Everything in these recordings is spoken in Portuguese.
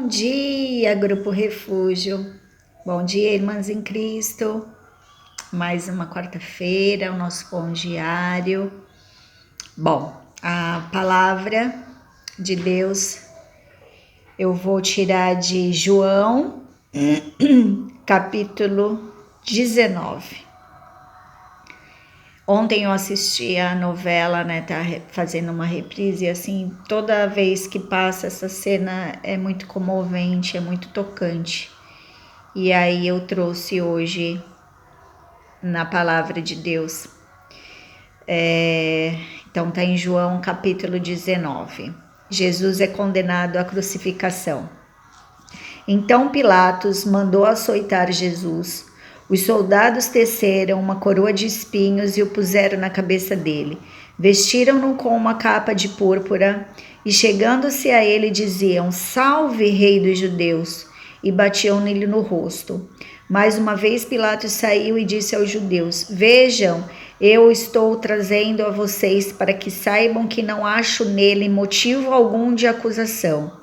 Bom dia, Grupo Refúgio. Bom dia, irmãs em Cristo. Mais uma quarta-feira, o nosso pão diário. Bom, a palavra de Deus eu vou tirar de João, capítulo 19. Ontem eu assisti a novela, né, tá fazendo uma reprise, e assim, toda vez que passa essa cena é muito comovente, é muito tocante. E aí eu trouxe hoje na palavra de Deus. Então tá em João capítulo 19. Jesus é condenado à crucificação. Então Pilatos mandou açoitar Jesus. Os soldados teceram uma coroa de espinhos e o puseram na cabeça dele. Vestiram-no com uma capa de púrpura e, chegando-se a ele, diziam: Salve, Rei dos Judeus! E batiam nele no rosto. Mais uma vez Pilatos saiu e disse aos judeus: Vejam, eu estou trazendo a vocês para que saibam que não acho nele motivo algum de acusação.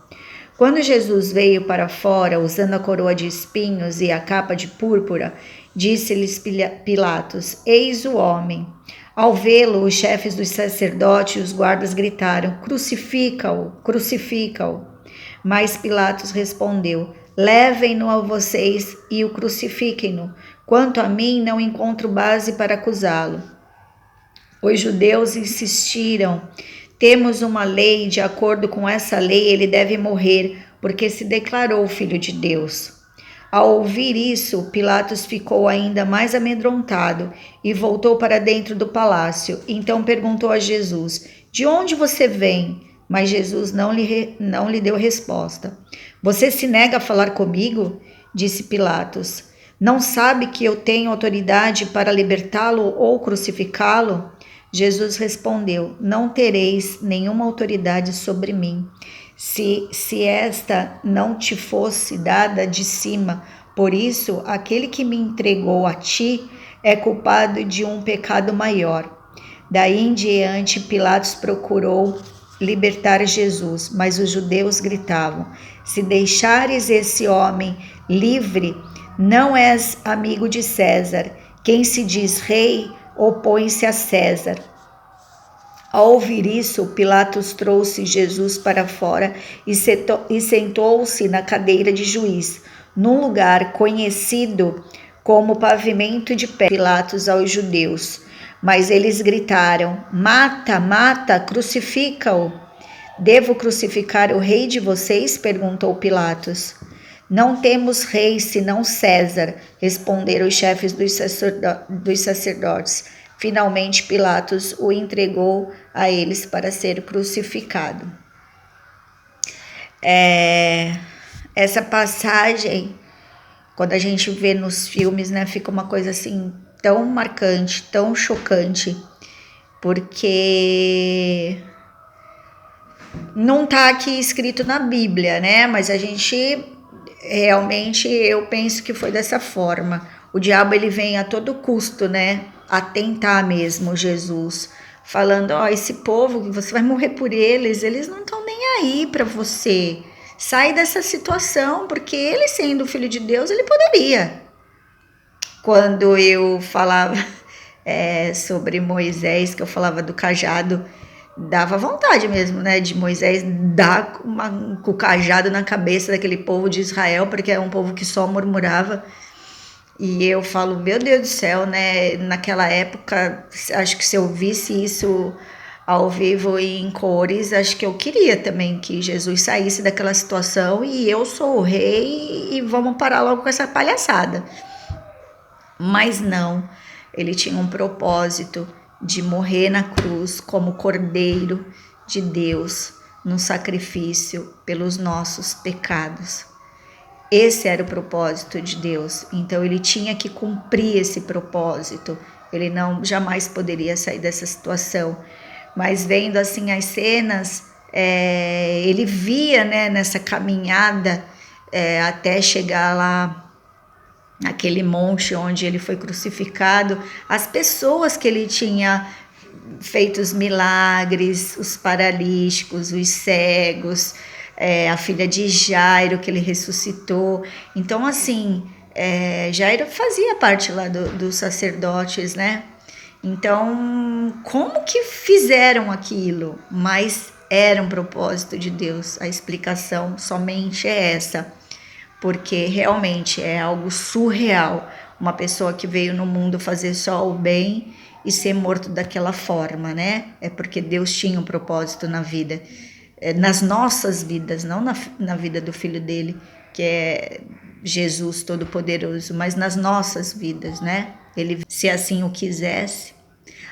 Quando Jesus veio para fora, usando a coroa de espinhos e a capa de púrpura, disse-lhes Pilatos: Eis o homem. Ao vê-lo, os chefes dos sacerdotes e os guardas gritaram: Crucifica-o, crucifica-o. Mas Pilatos respondeu: Levem-no a vocês e o crucifiquem-no. Quanto a mim, não encontro base para acusá-lo. Os judeus insistiram: Temos uma lei, de acordo com essa lei ele deve morrer, porque se declarou filho de Deus. Ao ouvir isso, Pilatos ficou ainda mais amedrontado e voltou para dentro do palácio. Então perguntou a Jesus: De onde você vem? Mas Jesus não lhe deu resposta. Você se nega a falar comigo? Disse Pilatos. Não sabe que eu tenho autoridade para libertá-lo ou crucificá-lo? Jesus respondeu: Não tereis nenhuma autoridade sobre mim, se esta não te fosse dada de cima. Por isso, aquele que me entregou a ti é culpado de um pecado maior. Daí em diante, Pilatos procurou libertar Jesus, mas os judeus gritavam: Se deixares esse homem livre, não és amigo de César. Quem se diz rei opõe-se a César. Ao ouvir isso, Pilatos trouxe Jesus para fora e sentou-se na cadeira de juiz, num lugar conhecido como pavimento de pedra. Pilatos aos judeus, mas eles gritaram: Mata, mata, crucifica-o. Devo crucificar o rei de vocês? Perguntou Pilatos. Não temos rei senão César, responderam os chefes dos sacerdotes. Finalmente Pilatos o entregou a eles para ser crucificado. Essa passagem, quando a gente vê nos filmes, né, fica uma coisa assim tão marcante, tão chocante, porque não está aqui escrito na Bíblia, né? Mas a gente realmente, eu penso que foi dessa forma. O diabo, ele vem a todo custo, né, a tentar mesmo Jesus, falando: esse povo, você vai morrer por eles não estão nem aí para você. Sai dessa situação, porque ele, sendo filho de Deus, ele poderia. Quando eu falava sobre Moisés, que eu falava do cajado, dava vontade mesmo, né, de Moisés dar com o cajado na cabeça daquele povo de Israel, porque é um povo que só murmurava. E eu falo, meu Deus do céu, né, naquela época, acho que se eu visse isso ao vivo e em cores, acho que eu queria também que Jesus saísse daquela situação e eu sou o rei e vamos parar logo com essa palhaçada. Mas não, ele tinha um propósito de morrer na cruz como Cordeiro de Deus, num sacrifício pelos nossos pecados. Esse era o propósito de Deus, então ele tinha que cumprir esse propósito, ele jamais poderia sair dessa situação. Mas vendo assim as cenas, ele via, né, nessa caminhada até chegar lá naquele monte onde ele foi crucificado, as pessoas que ele tinha feito os milagres, os paralíticos, os cegos, a filha de Jairo, que ele ressuscitou. Então, assim, Jairo fazia parte lá dos sacerdotes, né? Então, como que fizeram aquilo? Mas era um propósito de Deus. A explicação somente é essa, porque realmente é algo surreal. Uma pessoa que veio no mundo fazer só o bem e ser morto daquela forma, né? É porque Deus tinha um propósito na vida, nas nossas vidas, não na vida do filho dele, que é Jesus Todo-Poderoso, mas nas nossas vidas, né? Ele, se assim o quisesse.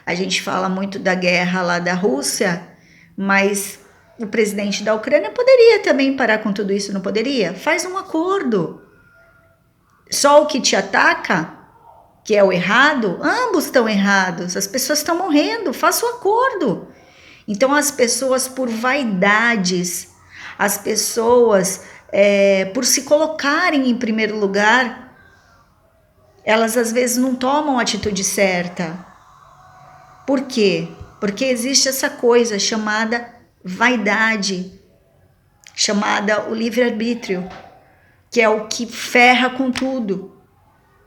A gente fala muito da guerra lá da Rússia, mas o presidente da Ucrânia poderia também parar com tudo isso, não poderia? Faz um acordo. Só o que te ataca, que é o errado, ambos estão errados, as pessoas estão morrendo, faça o acordo. Então as pessoas por vaidades, as pessoas por se colocarem em primeiro lugar, elas às vezes não tomam a atitude certa. Por quê? Porque existe essa coisa chamada vaidade, chamada o livre-arbítrio, que é o que ferra com tudo,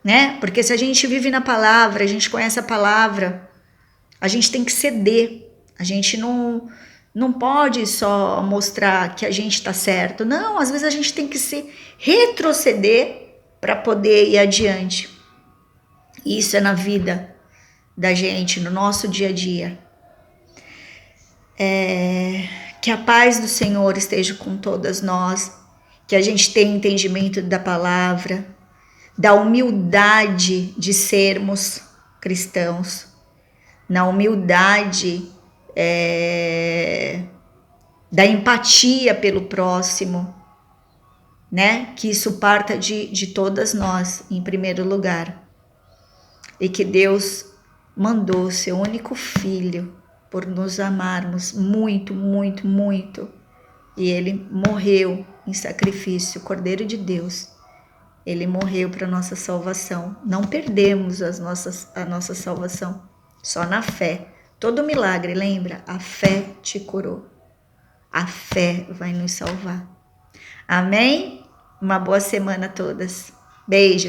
né? Porque se a gente vive na palavra, a gente conhece a palavra, a gente tem que ceder. A gente não pode só mostrar que a gente está certo. Não, às vezes a gente tem que se retroceder para poder ir adiante. Isso é na vida da gente, no nosso dia a dia. Que a paz do Senhor esteja com todas nós, que a gente tenha entendimento da palavra, da humildade de sermos cristãos, na humildade da empatia pelo próximo, né? Que isso parta de todas nós, em primeiro lugar. E que Deus mandou seu único filho por nos amarmos muito, muito, muito. E ele morreu em sacrifício, o Cordeiro de Deus. Ele morreu para nossa salvação. Não perdemos a nossa salvação, só na fé. Todo milagre, lembra? A fé te curou. A fé vai nos salvar. Amém? Uma boa semana a todas. Beijo.